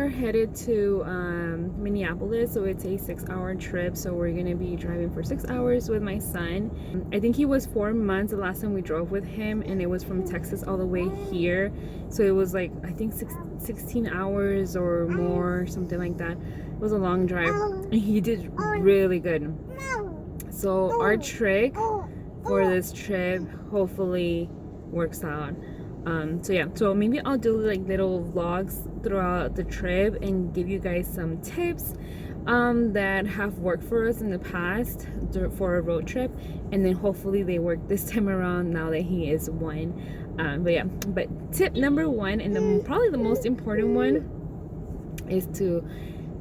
are headed to Minneapolis, so it's a 6-hour trip. So we're gonna be driving for 6 hours with my son. I think he was 4 months the last time we drove with him, and it was from Texas all the way here. So it was like, I think 16 hours or more, something like that. It was a long drive, and he did really good. So our trick for this trip hopefully works out. So yeah, so maybe I'll do like little vlogs throughout the trip and give you guys some tips that have worked for us in the past for a road trip, and then hopefully they work this time around now that he is 1. But yeah, but tip number 1, and probably the most important one, is to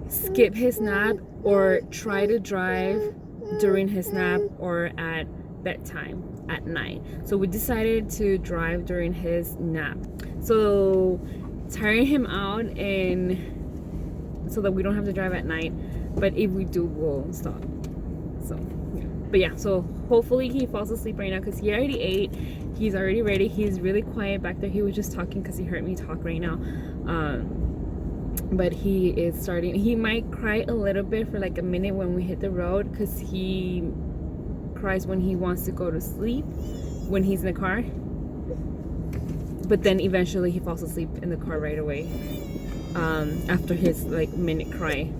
skip his nap or try to drive during his nap or at bedtime at night. So we decided to drive during his nap, so tiring him out, and so that we don't have to drive at night. But if we do, we'll stop. So yeah. But yeah, so hopefully he falls asleep right now, because he already ate. He's already ready. He's really quiet back there. He was just talking because he heard me talk right now. But he is starting, he might cry a little bit for like a minute when we hit the road, because he cries when he wants to go to sleep when he's in the car, but then eventually he falls asleep in the car right away after his like minute cry.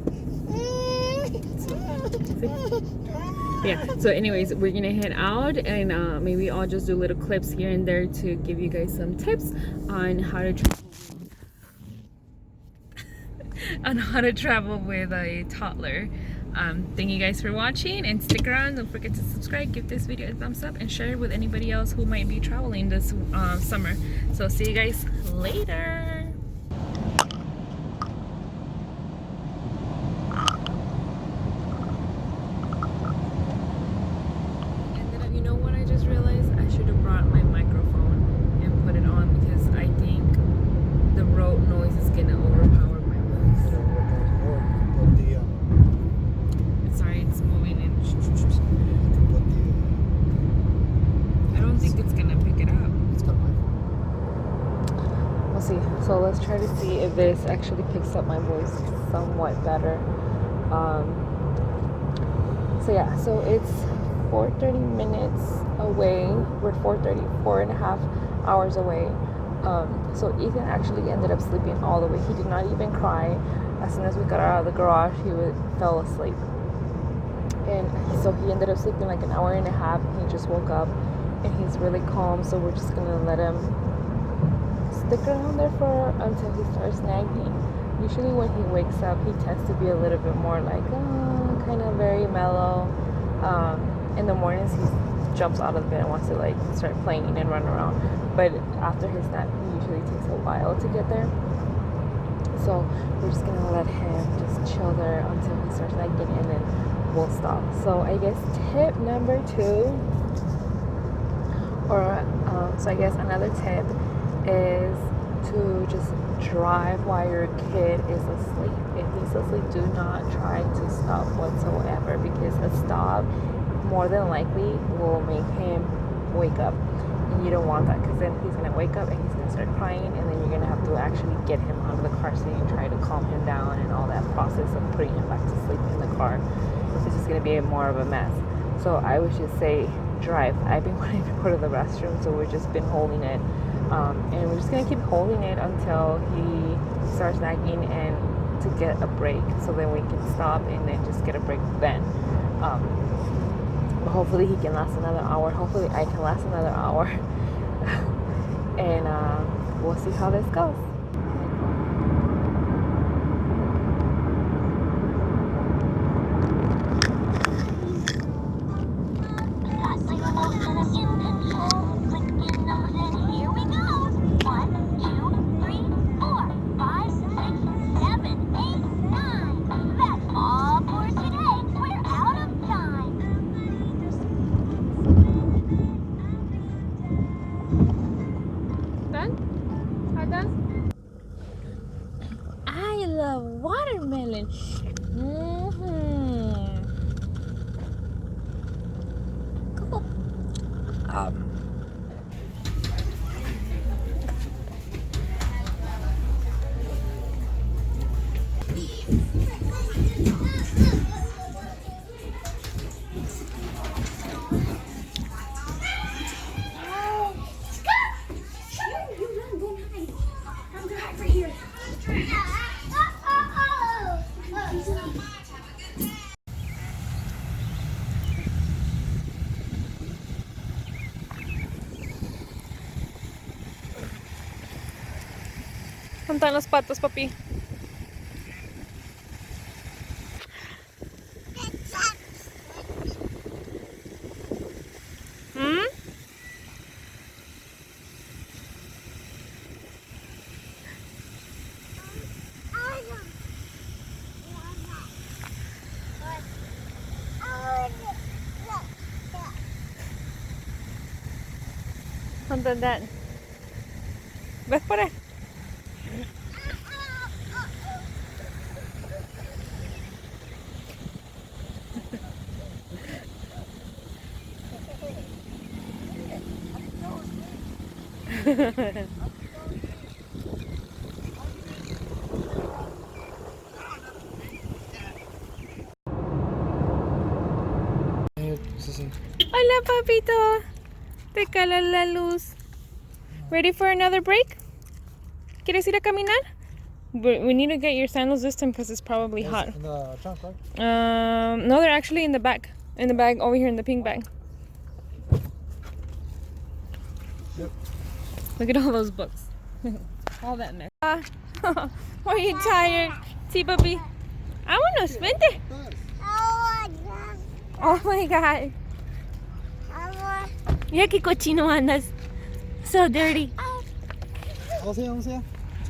Yeah, so anyways, we're gonna head out, and maybe I'll just do little clips here and there to give you guys some tips on how to travel with a toddler. Thank you guys for watching, and stick around. Don't forget to subscribe, give this video a thumbs up, and share it with anybody else who might be traveling this summer. So see you guys later. And you know what, I just realized I should have brought my microphone and put it on, because I think the road noise is gonna overpower my voice. Sorry, it's moving in. I don't think it's gonna pick it up. We'll see. So let's try to see if this actually picks up my voice somewhat better. So yeah, so it's 4:30 minutes away. We're 4.5 hours away. So Ethan actually ended up sleeping all the way. He did not even cry. As soon as we got out of the garage, he fell asleep. And so he ended up sleeping like an hour and a half. He just woke up, and he's really calm. So we're just gonna let him stick around there until he starts nagging. Usually when he wakes up, he tends to be a little bit more like kind of very mellow. In the mornings, he jumps out of bed and wants to like start playing and run around. But after his nap, he usually takes a while to get there. So we're just gonna let him just chill there until he starts nagging, and then we'll stop. So I guess tip number 2, so I guess another tip is to just drive while your kid is asleep. If he's asleep, do not try to stop whatsoever, because a stop more than likely will make him wake up. And you don't want that, because then he's going to wake up and he's going to start crying, and then you're going to have to actually get him out of the car seat and try to calm him down, and all that process of putting him back to sleep in the car. It's just going to be more of a mess. So I would just say drive. I've been wanting to go to the restroom, so we've just been holding it. And we're just going to keep holding it until he starts nagging, and to get a break, so then we can stop and then just get a break then. Hopefully he can last another hour. Hopefully I can last another hour. And we'll see how this goes. I love watermelon. Cool. ¿Dónde están los patos, papi? ¿Mm? ¿Dónde están? ¿Ves por ahí? Hola, papito. Te cala la luz. Ready for another break? ¿Quieres ir a caminar? We need to get your sandals this time because it's probably hot. In the trunk, right? No, they're actually in the back. In the bag over here in the pink bag. Yep. Look at all those books. All that mess. Are you tired? See, puppy. Vámonos, vente. Oh my god. Mira qué cochino andas. So dirty. Vamos allá.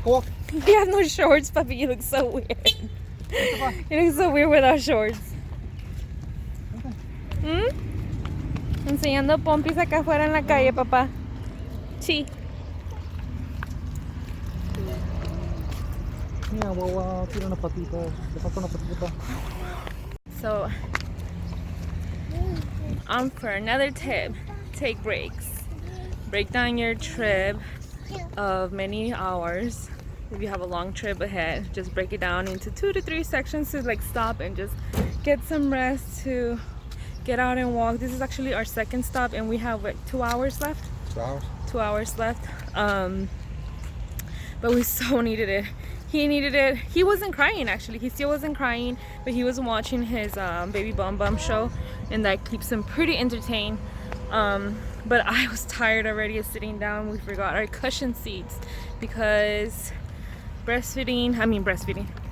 Go up. You have no shorts, puppy. You look so weird. You look so weird without shorts. ¿Mm? Enseñando pompis acá afuera en la calle, papá. Sí. Mira, guagua, tira una patita. Le falta una patita. So, for another tip, take breaks. Break down your trip of many hours. If you have a long trip ahead, just break it down into 2 to 3 sections to like stop and just get some rest, to get out and walk. This is actually our second stop and we have what, 2 hours left? 2 hours? 2 hours left. But we so needed it. He needed it. He wasn't crying actually. He still wasn't crying, but he was watching his Baby Bum Bum show and that keeps him pretty entertained. But I was tired already of sitting down. We forgot our cushion seats because breastfeeding.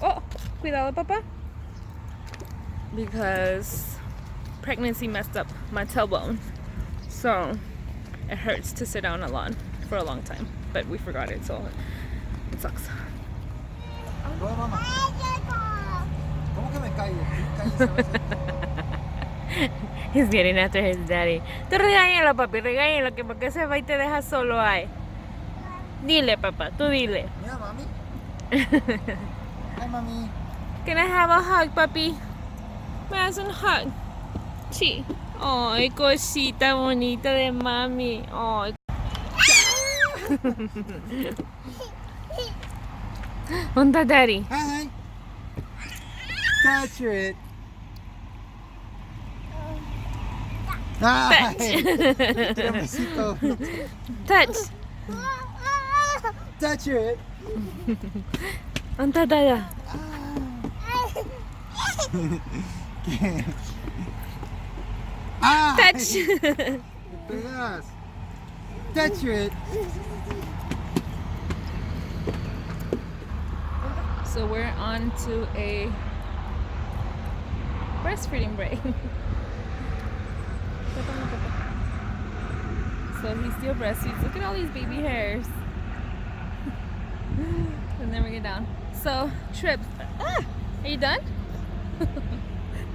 Oh, cuidado, papa. Because pregnancy messed up my tailbone. So it hurts to sit down a lot for a long time. But we forgot it, so it sucks. Go, mamá. ¿Cómo que me calles? Cállese a veces. He's getting after his daddy. Tú regáñalo, papi, regáñalo, que porque se va y te deja solo ahí. Dile, papá, tú dile. Mira, mami. Hi, mami. Can I have a hug, papi? Me das un hug. Sí. Ay, cosita bonita de mami. Ay. ¿Dónde está daddy? Hi. Touch it. Ay, tira un besito. Touch. Touch it. ¿Dónde está dada? ¿Qué? Ah, Touch. te pegas. Touch it. So we're on to a breastfeeding break. So he still breastfeeds. Look at all these baby hairs. And then we get down. So trips. Ah, are you done?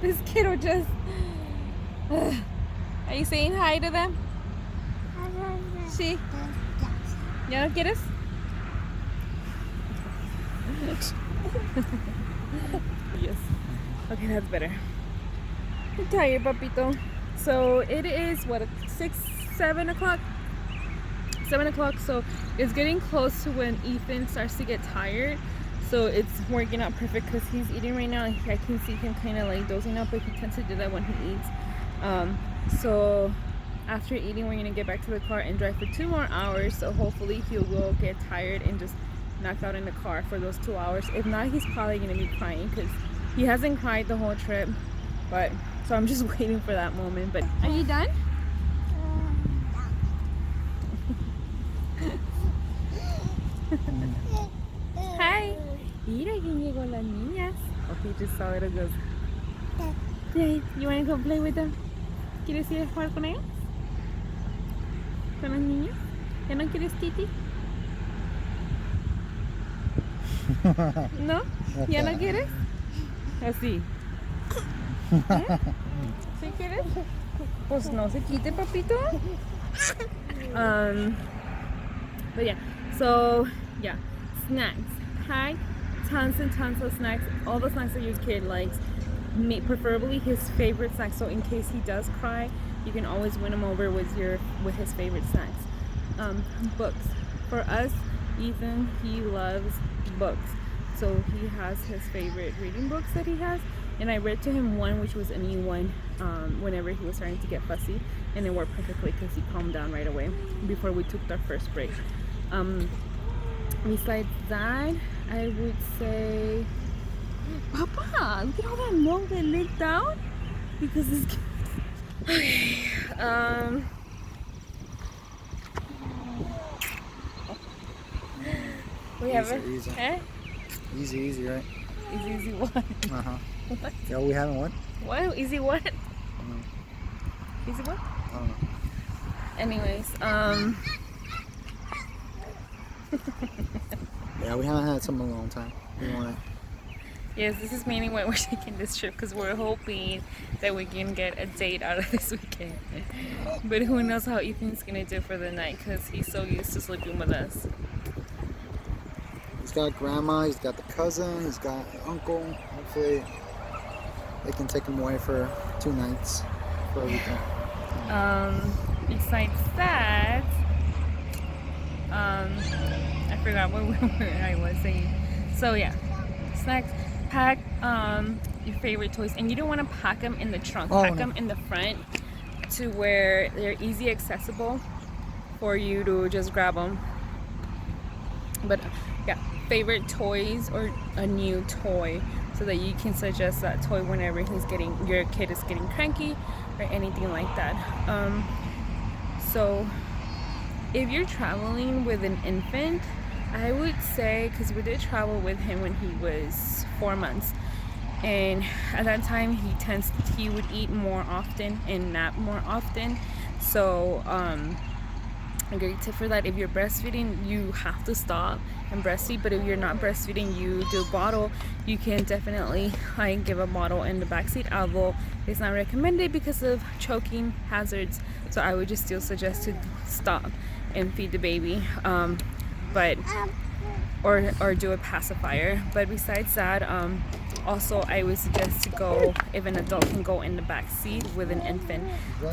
This kiddo just. Are you saying hi to them? Sí. ¿Ya no quieres? Yes. Okay, that's better. I'm tired, papito. So it is what, 7 o'clock? 7 o'clock. So it's getting close to when Ethan starts to get tired. So it's working out perfect because he's eating right now and I can see him kind of like dozing out, but he tends to do that when he eats. So after eating, we're gonna get back to the car and drive for 2 more hours. So hopefully he will get tired and just knock out in the car for those 2 hours. If not, he's probably gonna be crying because he hasn't cried the whole trip. But so I'm just waiting for that moment. But are you done? Mira quién llegó, las niñas. Oh, he just saw it and goes, "Hey, you want to go play with them? ¿Quieres ir a jugar con ellos? ¿Con los niños? ¿Ya no quieres Titi? ¿No? ¿Ya no quieres? Así. ¿Eh? ¿Sí quieres? Pues no se quite, papito. But yeah, so yeah, snacks. Pack tons and tons of snacks. All the snacks that your kid likes. Preferably his favorite snacks. So in case he does cry, you can always win him over with his favorite snacks. Books. For us, Ethan, he loves books. So he has his favorite reading books that he has. And I read to him one which was a new one whenever he was starting to get fussy, and it worked perfectly because he calmed down right away before we took our first break. Besides that, I would say, Papa, look at all that milk that leaked out because this. Okay. We have it. Easy. Eh? Easy, right? Easy what? Uh-huh. What? Yeah, we haven't what? What? Easy what? Easy what? I don't know. Anyways, Yeah, we haven't had some in a long time. We want to. yes, this is mainly why we're taking this trip because we're hoping that we can get a date out of this weekend. But who knows how Ethan's gonna do for the night because he's so used to sleeping with us. He's got grandma, he's got the cousin, he's got an uncle. Hopefully they can take him away for 2 nights for a weekend. Besides that, I forgot what I was saying. So yeah, snacks. Pack your favorite toys, and you don't want to pack them in the trunk. Pack them in the front to where they're easy accessible for you to just grab them. But yeah, favorite toys or a new toy so that you can suggest that toy whenever your kid is getting cranky or anything like that. So if you're traveling with an infant, I would say, because we did travel with him when he was 4 months, and at that time he would eat more often and nap more often. So a great tip for that, if you're breastfeeding, you have to stop and breastfeed. But if you're not breastfeeding, you do bottle, you can definitely give a bottle in the backseat, although it's not recommended because of choking hazards. So I would just still suggest to stop and feed the baby, but or do a pacifier. But besides that, also I would suggest to go, if an adult can go in the back seat with an infant,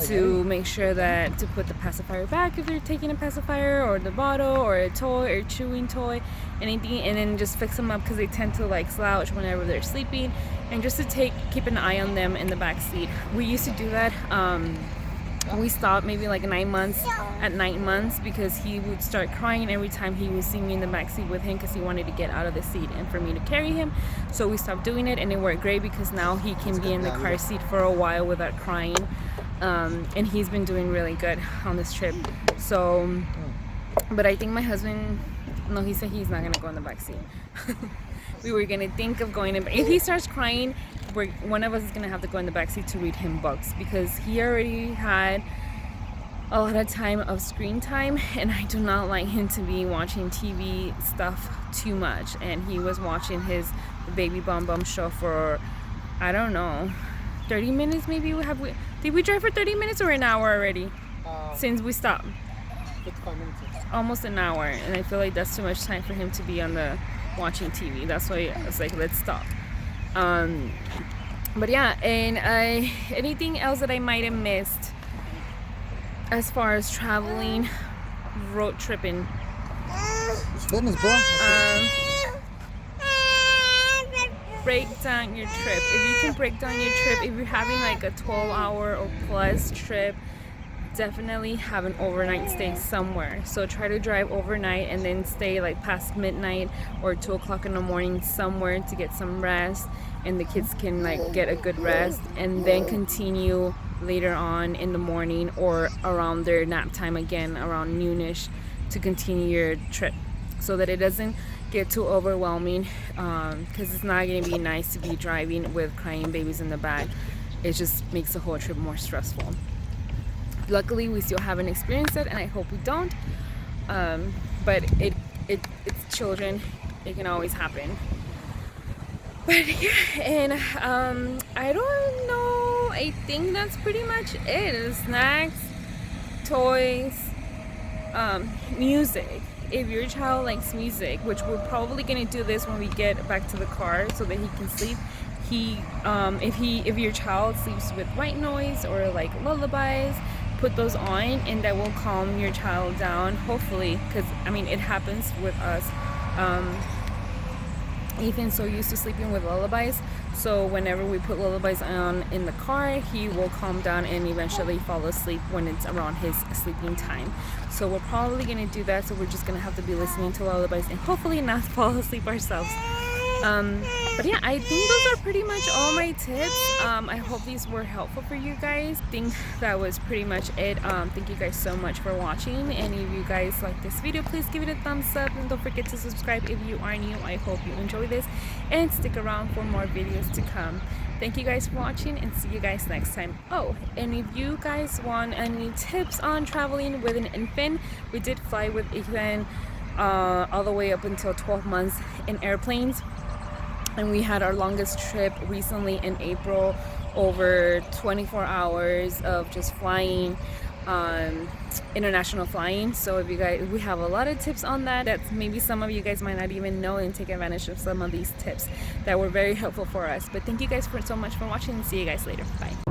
to make sure that to put the pacifier back if you're taking a pacifier, or the bottle, or a toy, or chewing toy, anything, and then just fix them up because they tend to slouch whenever they're sleeping, and just to keep an eye on them in the back seat. We used to do that. We stopped maybe 9 months, at 9 months, because he would start crying every time he would see me in the backseat with him because he wanted to get out of the seat and for me to carry him. So we stopped doing it, and it worked great because now he can be in the car seat for a while without crying, and he's been doing really good on this trip. So, but I think my husband, no, he said he's not gonna go in the backseat. We were gonna think of going in, if he starts crying, one of us is gonna have to go in the backseat to read him books, because he already had a lot of time of screen time, and I do not like him to be watching TV stuff too much. And he was watching his Baby Bum Bum show for, I don't know, 30 minutes maybe. Did we drive for 30 minutes or an hour already since we stopped? 55 minutes. Almost an hour, and I feel like that's too much time for him to be on the watching TV. That's why I was like, let's stop. But yeah, and anything else that I might have missed as far as traveling, road tripping? It's fitness, bro. Break down your trip. If you can break down your trip, if you're having a 12-hour or plus trip, definitely have an overnight stay somewhere. So try to drive overnight and then stay past midnight or 2 o'clock in the morning somewhere to get some rest, and the kids can get a good rest, and then continue later on in the morning or around their nap time again around noonish to continue your trip, so that it doesn't get too overwhelming, because it's not going to be nice to be driving with crying babies in the back. It just makes the whole trip more stressful. Luckily, we still haven't experienced it, and I hope we don't. But it's children. It can always happen. But yeah, and I don't know. I think that's pretty much it. Snacks, toys, music. If your child likes music, which we're probably gonna do this when we get back to the car so that he can sleep. If your child sleeps with white noise or like lullabies, put those on, and that will calm your child down, hopefully, because I mean it happens with us. Ethan's so used to sleeping with lullabies, so whenever we put lullabies on in the car, he will calm down and eventually fall asleep when it's around his sleeping time. So we're probably gonna do that, so we're just gonna have to be listening to lullabies and hopefully not fall asleep ourselves. But yeah, I think those are pretty much all my tips. I hope these were helpful for you guys. I think that was pretty much it. Thank you guys so much for watching, and if you guys like this video, please give it a thumbs up, and don't forget to subscribe if you are new. I hope you enjoy this, and stick around for more videos to come. Thank you guys for watching, and see you guys next time. Oh, and if you guys want any tips on traveling with an infant, we did fly with Ethan all the way up until 12 months in airplanes. And we had our longest trip recently in April, over 24 hours of just flying, international flying. So if you guys, we have a lot of tips on that maybe some of you guys might not even know, and take advantage of some of these tips that were very helpful for us. But thank you guys so much for watching, and see you guys later. Bye.